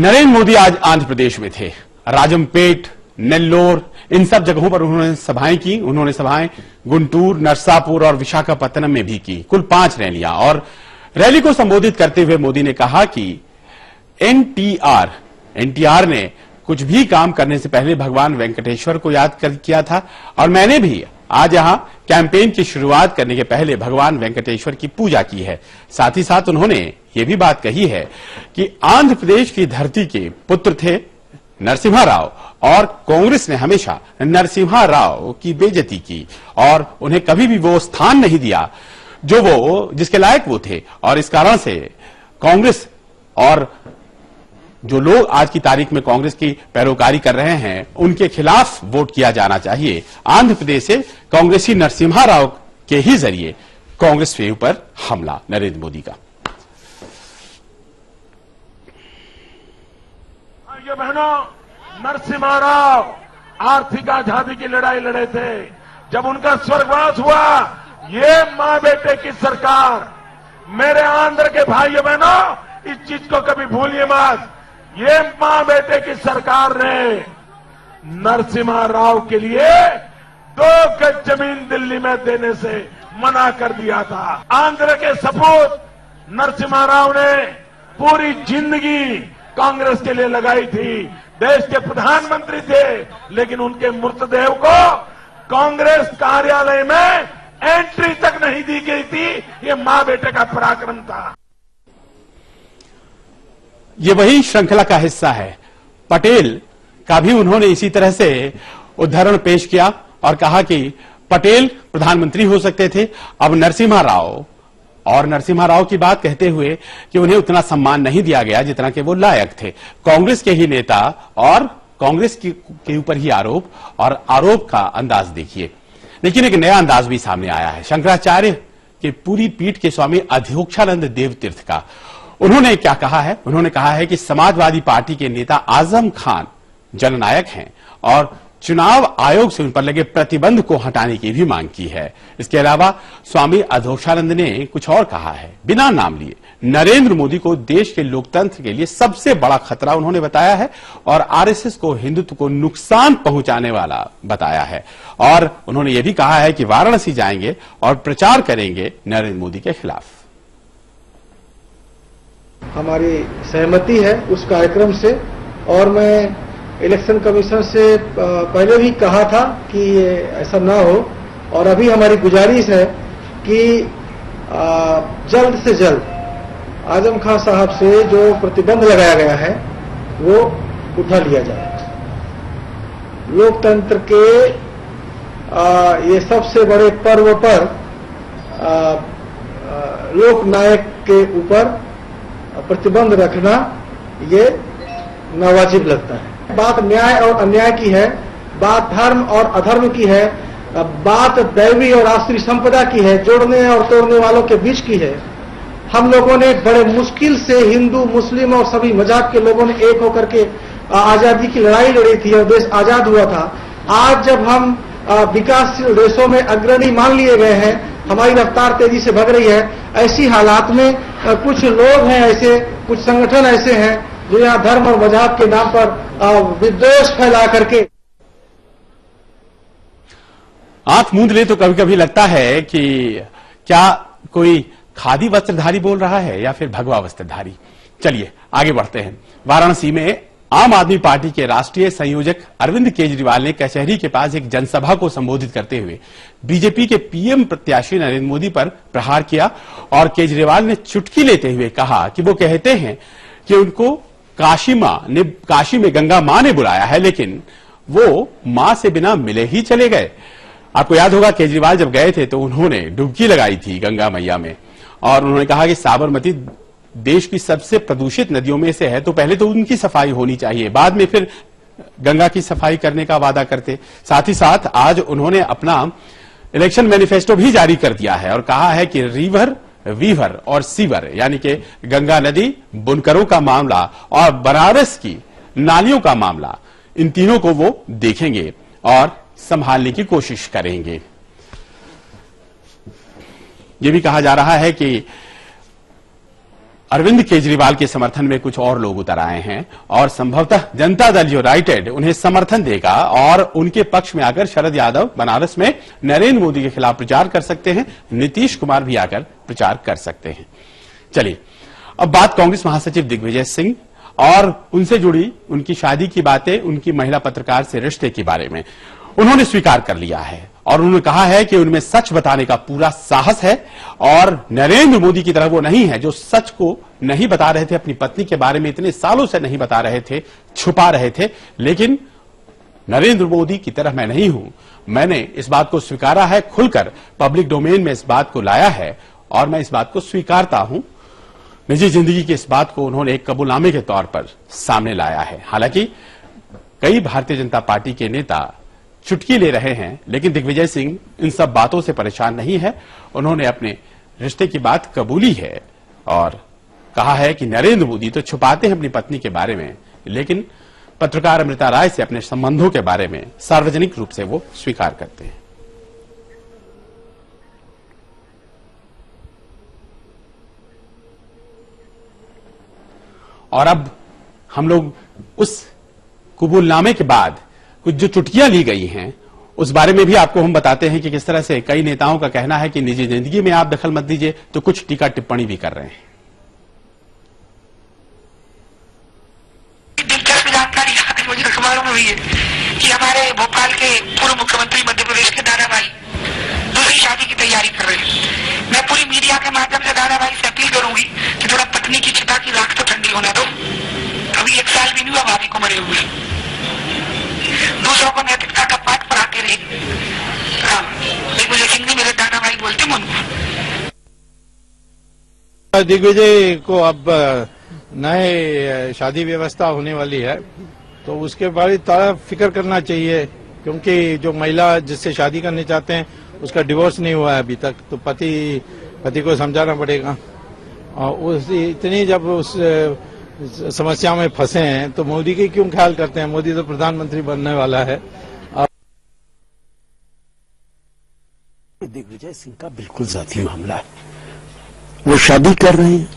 नरेंद्र मोदी आज आंध्र प्रदेश में थे। राजमपेट, नेल्लोर, इन सब जगहों पर उन्होंने सभाएं की। उन्होंने सभाएं गुंटूर, नरसापुर और विशाखापत्तनम में भी की, कुल 5 रैलियां। और रैली को संबोधित करते हुए मोदी ने कहा कि एनटीआर ने कुछ भी काम करने से पहले भगवान वेंकटेश्वर को याद किया था, और मैंने भी आज यहां कैंपेन की शुरुआत करने के पहले भगवान वेंकटेश्वर की पूजा की है। साथ ही साथ उन्होंने ये भी बात कही है कि आंध्र प्रदेश की धरती के पुत्र थे नरसिम्हा राव, और कांग्रेस ने हमेशा नरसिम्हा राव की बेइज्जती की और उन्हें कभी भी वो स्थान नहीं दिया जो वो जिसके लायक वो थे। और इस कारण से कांग्रेस और जो लोग आज की तारीख में कांग्रेस की पैरोकारी कर रहे हैं उनके खिलाफ वोट किया जाना चाहिए। आंध्र प्रदेश से कांग्रेसी नरसिम्हा राव के ही जरिए कांग्रेस के ऊपर हमला नरेंद्र मोदी का। ये बहनों, नरसिम्हा राव आर्थिक आजादी की लड़ाई लड़े थे। जब उनका स्वर्गवास हुआ, ये मां बेटे की सरकार, मेरे आंध्र के भाइयों बहनों, इस चीज को कभी भूलिए मत, ये मां बेटे की सरकार ने नरसिम्हा राव के लिए 2 गज जमीन दिल्ली में देने से मना कर दिया था। आंध्र के सपूत नरसिम्हा राव ने पूरी जिंदगी कांग्रेस के लिए लगाई थी। देश के प्रधानमंत्री थे, लेकिन उनके मृतदेह को कांग्रेस कार्यालय में एंट्री तक नहीं दी गई थी। ये मां बेटे का पराक्रम था। ये वही श्रृंखला का हिस्सा है। पटेल का भी उन्होंने इसी तरह से उदाहरण पेश किया और कहा कि पटेल प्रधानमंत्री हो सकते थे। अब नरसिम्हा राव, और नरसिम्हा राव की बात कहते हुए कि उन्हें उतना सम्मान नहीं दिया गया जितना कि वो लायक थे। कांग्रेस के ही नेता और कांग्रेस के ऊपर ही आरोप, और आरोप का अंदाज देखिए। लेकिन एक नया अंदाज भी सामने आया है शंकराचार्य के पूरी पीठ के स्वामी अधोक्षानंद देवतीर्थ का। उन्होंने क्या कहा है? उन्होंने कहा है कि समाजवादी पार्टी के नेता आजम खान जननायक हैं और चुनाव आयोग से उन पर लगे प्रतिबंध को हटाने की भी मांग की है। इसके अलावा स्वामी अधोक्षानंद ने कुछ और कहा है, बिना नाम लिए। नरेंद्र मोदी को देश के लोकतंत्र के लिए सबसे बड़ा खतरा उन्होंने बताया है और आरएसएस को, हिंदुत्व को नुकसान पहुंचाने वाला बताया है। और उन्होंने ये भी कहा है कि वाराणसी जाएंगे और प्रचार करेंगे नरेंद्र मोदी के खिलाफ। हमारी सहमति है उस कार्यक्रम से, और मैं इलेक्शन कमीशन से पहले भी कहा था कि ऐसा ना हो, और अभी हमारी गुजारिश है कि जल्द से जल्द आजम खान साहब से जो प्रतिबंध लगाया गया है वो उठा लिया जाए। लोकतंत्र के ये सबसे बड़े पर्व पर लोकनायक के ऊपर प्रतिबंध रखना ये नावाजिब लगता है। बात न्याय और अन्याय की है, बात धर्म और अधर्म की है, बात दैवी और आश्री संपदा की है, जोड़ने और तोड़ने वालों के बीच की है। हम लोगों ने बड़े मुश्किल से, हिंदू, मुस्लिम और सभी मजहब के लोगों ने एक होकर के आजादी की लड़ाई लड़ी थी और देश आजाद हुआ था। आज जब हम विकासशील देशों में अग्रणी मान लिए गए हैं, हमारी रफ्तार तेजी से बढ़ रही है, ऐसी हालात में कुछ लोग हैं ऐसे, कुछ संगठन ऐसे हैं जो यहाँ धर्म और मजहब के नाम पर विद्वेष फैला करके। आंख मूंद ले तो कभी कभी लगता है कि क्या कोई खादी वस्त्रधारी बोल रहा है या फिर भगवा वस्त्रधारी। चलिए आगे बढ़ते हैं। वाराणसी में आम आदमी पार्टी के राष्ट्रीय संयोजक अरविंद केजरीवाल ने कचहरी के पास एक जनसभा को संबोधित करते हुए बीजेपी के पीएम प्रत्याशी नरेंद्र मोदी पर प्रहार किया। और केजरीवाल ने चुटकी लेते हुए कहा कि वो कहते हैं कि उनको काशी में गंगा मां ने बुलाया है, लेकिन वो मां से बिना मिले ही चले गए। आपको याद होगा केजरीवाल जब गए थे तो उन्होंने डुबकी लगाई थी गंगा मैया में, और उन्होंने कहा कि साबरमती देश की सबसे प्रदूषित नदियों में से है, तो पहले तो उनकी सफाई होनी चाहिए, बाद में फिर गंगा की सफाई करने का वादा करते। साथ ही साथ आज उन्होंने अपना इलेक्शन मैनिफेस्टो भी जारी कर दिया है और कहा है कि रिवर, वीवर और सीवर यानी कि गंगा नदी, बुनकरों का मामला और बनारस की नालियों का मामला, इन तीनों को वो देखेंगे और संभालने की कोशिश करेंगे। ये भी कहा जा रहा है कि अरविंद केजरीवाल के समर्थन में कुछ और लोग उतर आए हैं और संभवतः जनता दल यूनाइटेड उन्हें समर्थन देगा और उनके पक्ष में आकर शरद यादव बनारस में नरेंद्र मोदी के खिलाफ प्रचार कर सकते हैं, नीतीश कुमार भी आकर प्रचार कर सकते हैं। चलिए अब बात कांग्रेस महासचिव दिग्विजय सिंह और उनसे जुड़ी उनकी शादी की बातें, उनकी महिला पत्रकार से रिश्ते के बारे में। उन्होंने स्वीकार कर लिया है और उन्होंने कहा है कि उनमें सच बताने का पूरा साहस है और नरेंद्र मोदी की तरह वो नहीं है जो सच को नहीं बता रहे थे, अपनी पत्नी के बारे में इतने सालों से नहीं बता रहे थे, छुपा रहे थे। लेकिन नरेंद्र मोदी की तरह मैं नहीं हूं, मैंने इस बात को स्वीकारा है, खुलकर पब्लिक डोमेन में इस बात को लाया है और मैं इस बात को स्वीकारता हूं। निजी जिंदगी की इस बात को उन्होंने एक कबूलनामे के तौर पर सामने लाया है। हालांकि कई भारतीय जनता पार्टी के नेता चुटकी ले रहे हैं, लेकिन दिग्विजय सिंह इन सब बातों से परेशान नहीं है। उन्होंने अपने रिश्ते की बात कबूली है और कहा है कि नरेंद्र मोदी तो छुपाते हैं अपनी पत्नी के बारे में, लेकिन पत्रकार अमृता राय से अपने संबंधों के बारे में सार्वजनिक रूप से वो स्वीकार करते हैं। और अब हम लोग उस कबूलनामे के बाद कुछ जो चुटकियां ली गई हैं उस बारे में भी आपको हम बताते हैं कि किस तरह से कई नेताओं का कहना है कि निजी जिंदगी में आप दखल मत दीजिए, तो कुछ टीका टिप्पणी भी कर रहे हैं। दिलचस्प जानकारी आज मुझे अखबारों में हुई है कि हमारे भोपाल के पूर्व मुख्यमंत्री मध्य प्रदेश के दादा भाई दूसरी शादी की तैयारी कर रहे हैं। मैं पूरी मीडिया के माध्यम से दादा भाई से अपील करूंगी कि थोड़ा पत्नी की चिता की राख तो ठंडी होना दो। अभी 1 साल भी नहीं हुआ भाभी को मरे हुए, दूसरों को नैतिकता का पाठ पढ़ाते रहे। दिग्विजय सिंह ने मेरे दादा भाई बोलते मन। दिग्विजय को अब नए शादी व्यवस्था होने वाली है तो उसके बारे में थोड़ा फिक्र करना चाहिए, क्योंकि जो महिला जिससे शादी करने चाहते हैं उसका डिवोर्स नहीं हुआ है अभी तक, तो पति को समझाना पड़ेगा। और उस इतनी जब उस समस्या में फंसे हैं तो मोदी की क्यों ख्याल करते हैं? मोदी तो प्रधानमंत्री बनने वाला है। दिग्विजय सिंह का बिल्कुल जाती मामला है, वो शादी कर रहे हैं,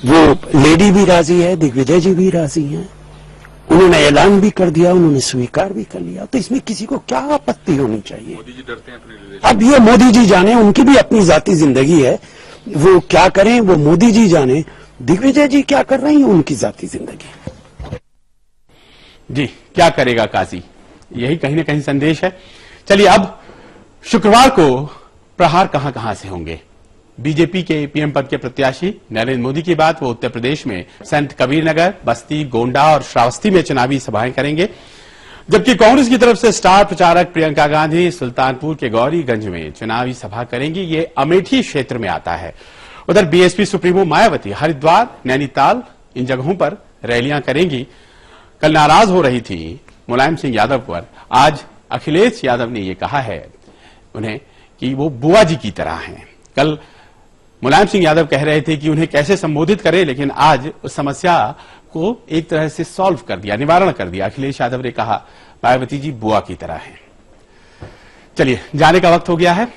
वो लेडी भी राजी है, दिग्विजय जी भी राजी हैं, उन्होंने ऐलान भी कर दिया, उन्होंने स्वीकार भी कर लिया, तो इसमें किसी को क्या आपत्ति होनी चाहिए? मोदी जी डरते हैं अपने। अब ये मोदी जी जाने, उनकी भी अपनी जाती जिंदगी है, वो क्या करें वो मोदी जी जाने, दिग्विजय जी क्या कर रही हैं उनकी जाती जिंदगी। जी क्या करेगा काजी, यही कहीं ना कहीं संदेश है। चलिए अब शुक्रवार को प्रहार कहां कहां से होंगे। बीजेपी के पीएम पद के प्रत्याशी नरेंद्र मोदी की बात, वो उत्तर प्रदेश में संत कबीरनगर, बस्ती, गोंडा और श्रावस्ती में चुनावी सभाएं करेंगे, जबकि कांग्रेस की तरफ से स्टार प्रचारक प्रियंका गांधी सुल्तानपुर के गौरीगंज में चुनावी सभा करेंगी। ये अमेठी क्षेत्र में आता है। उधर बीएसपी सुप्रीमो मायावती हरिद्वार, नैनीताल इन जगहों पर रैलियां करेंगी। कल नाराज हो रही थी मुलायम सिंह यादव पर, आज अखिलेश यादव ने यह कहा है उन्हें कि वो बुआ जी की तरह हैं। कल मुलायम सिंह यादव कह रहे थे कि उन्हें कैसे संबोधित करें, लेकिन आज उस समस्या को एक तरह से सॉल्व कर दिया, निवारण कर दिया। अखिलेश यादव ने कहा मायावती जी बुआ की तरह हैं। चलिए जाने का वक्त हो गया है।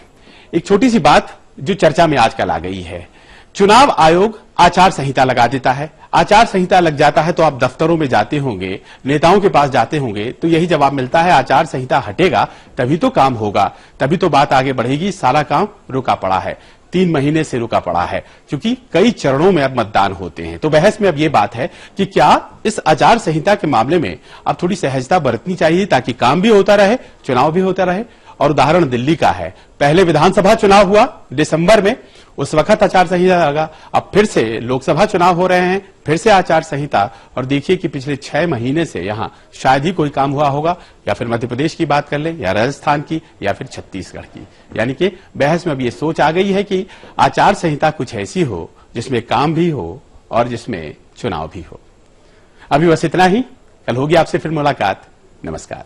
एक छोटी सी बात जो चर्चा में आजकल आ गई है, चुनाव आयोग आचार संहिता लगा देता है। आचार संहिता लग जाता है तो आप दफ्तरों में जाते होंगे, नेताओं के पास जाते होंगे, तो यही जवाब मिलता है आचार संहिता हटेगा तभी तो काम होगा, तभी तो बात आगे बढ़ेगी। सारा काम रुका पड़ा है, 3 महीने से रुका पड़ा है, क्योंकि कई चरणों में अब मतदान होते हैं। तो बहस में अब ये बात है कि क्या इस आचार संहिता के मामले में अब थोड़ी सहजता बरतनी चाहिए ताकि काम भी होता रहे, चुनाव भी होता रहे। और उदाहरण दिल्ली का है, पहले विधानसभा चुनाव हुआ दिसंबर में, उस वक्त आचार संहिता लगा, अब फिर से लोकसभा चुनाव हो रहे हैं, फिर से आचार संहिता। और देखिए कि पिछले 6 महीने से यहां शायद ही कोई काम हुआ होगा, या फिर मध्य प्रदेश की बात कर लें, या राजस्थान की, या फिर छत्तीसगढ़ की। यानी कि बहस में अब ये सोच आ गई है कि आचार संहिता कुछ ऐसी हो जिसमें काम भी हो और जिसमें चुनाव भी हो। अभी बस इतना ही, कल होगी आपसे फिर मुलाकात। नमस्कार।